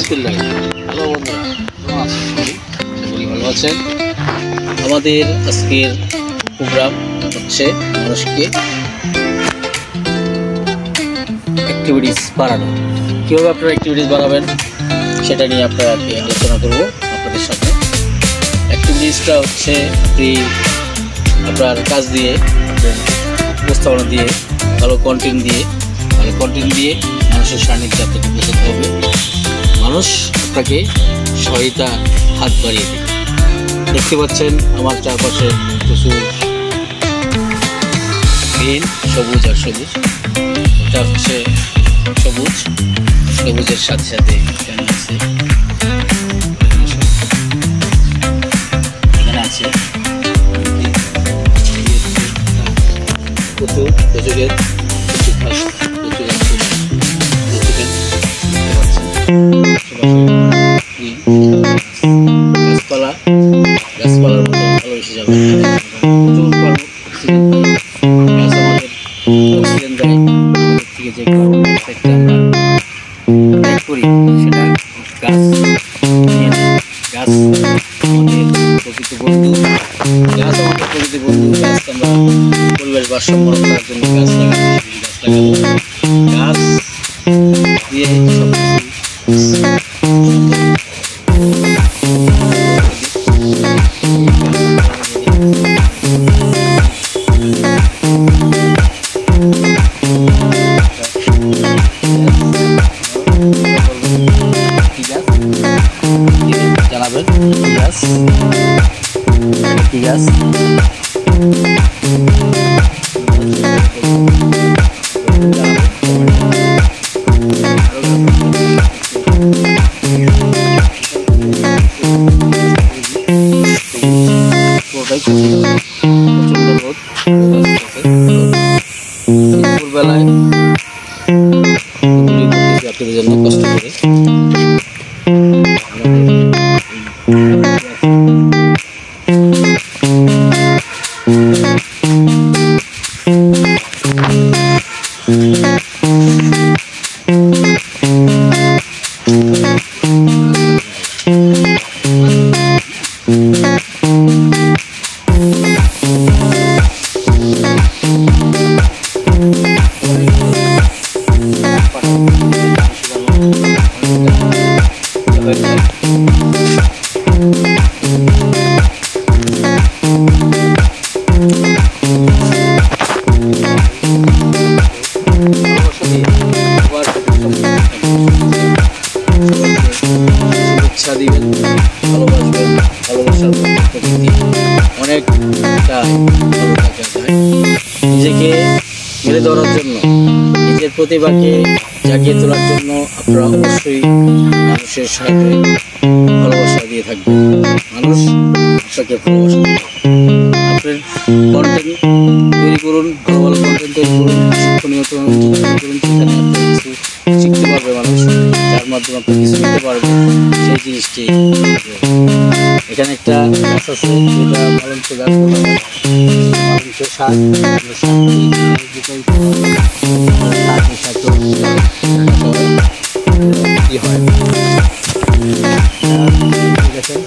বিসমিল্লাহ। হ্যালো বন্ধুরা, কেমন আছেন সবাই? আশা করি ভালো আছেন। আমাদের আজকের প্রোগ্রাম হচ্ছে মানুষকে অ্যাক্টিভিটিস বাড়ানো। কীভাবে আপনারা অ্যাক্টিভিটিস বাড়াবেন সেটা নিয়ে আপনাকে আলোচনা করব আপনাদের সাথে। অ্যাক্টিভিটিসটা হচ্ছে আপনার কাজ দিয়ে, আপনার উপস্থাপনা দিয়ে, ভালো কন্টেন্ট দিয়ে মানুষের সান্নিধ্যে আপনাকে পৌঁছাতে হবে। মানুষ আপনাকে সহায়তা হাত বাড়িয়ে দেবে। দেখতে পাচ্ছেন আমার চারপাশে প্রচুর গ্রিন, সবুজ আর সবুজ। এটা হচ্ছে সবুজের সাথে সাথে এখানে আছে প্রচুর ঘাস, গাছপালার মতো ভালোবেসে যাবে। গাছ আমাদের অক্সিজেন দেয়, আমাদের থেকে যে কার্বন ডাইঅক্সাইডটা আমরা ত্যাগ করি সেটা গাছ নিয়ে নেয়। গাছ আমাদের প্রকৃত বন্ধু, গাছ আমরা পরিবেশ ভারসাম্য রক্ষার জন্য গাছ লাগাবো। গাছ দিয়ে সব জানাবেন কি গাছ দুপুরবেলায় আপনাদের জন্য কষ্ট করে শুভেচ্ছা দিবেন, ভালোবাসবেন। ভালোবাসার প্রকৃতি অনেকটা ভালো থাকা যায়। নিজেকে মেলে ধরার জন্য, নিজের প্রতিভাকে জাগিয়ে তোলার জন্য আপনারা অবশ্যই মানুষের সাথে ভালোবাসা দিয়ে থাকবেন। মানুষ আপনাকে ভালোবাসা দেবে। আপনার কন্টেন্ট তৈরি করুন, ভালো ভালো কন্টেন্ট তৈরি করুন, শিক্ষণীয় করুন, সেখানে আপনি কিছু শিখতে পারবে মানুষ, যার মাধ্যমে আপনি কিছু শিখতে পারবেন। সেই জিনিসটি এখানে একটা গাছ আছে, যেটা পালঞ্চ গাছ, পালঞ্চ শাক, কি হয় দেখেন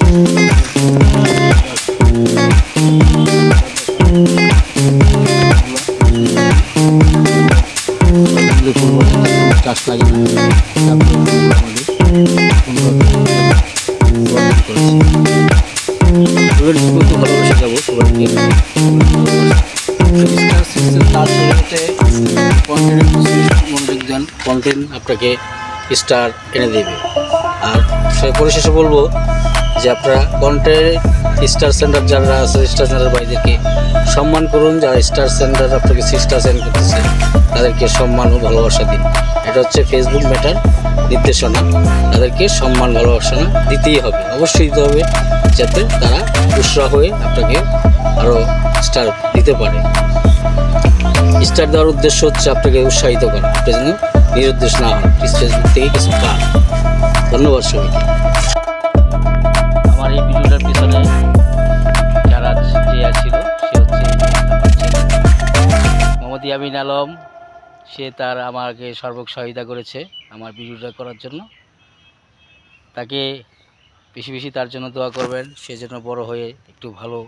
গাছ লাগে না, ভালোবেসে যাবো সবাইকে। মনোযোগ দেন, কন্টেন্ট আপনাকে স্টার এনে দেবে। আর পরিশেষে বলবো যে আপনারা কন্টেন্ট স্টার সেন্টার যারা আছে, স্টার সেন্টার ভাইদেরকে সম্মান করুন। যারা স্টার সেন্টার আপনাকে স্টার সেন্ড করতেছে তাদেরকে সম্মান ও ভালোবাসা দিন। এটা হচ্ছে ফেসবুক মেটার নির্দেশনা। তাদেরকে সম্মান ভালোবাসা দিতেই হবে, অবশ্যই দিতে হবে, যাতে তারা উৎসাহ হয়ে আপনাকে আরও স্টার দিতে পারে। স্টার দেওয়ার উদ্দেশ্য হচ্ছে আপনাকে উৎসাহিত করা, আপনি যেন নিরুদ্দেশ না হন, ফেসবুক থেকে কিছু পান। ধন্যবাদ সবাইকে। আমার এই ভিডিওটার পিছনে যারা ছিল সে হচ্ছে মোহাম্মদ ইয়ামিন আলম। সে তার আমাকে সর্বক সহায়তা করেছে আমার ভিডিওটা করার জন্য। তাকে বেশি বেশি তার জন্য দোয়া করবেন, সে যেন বড় হয়ে একটু ভালো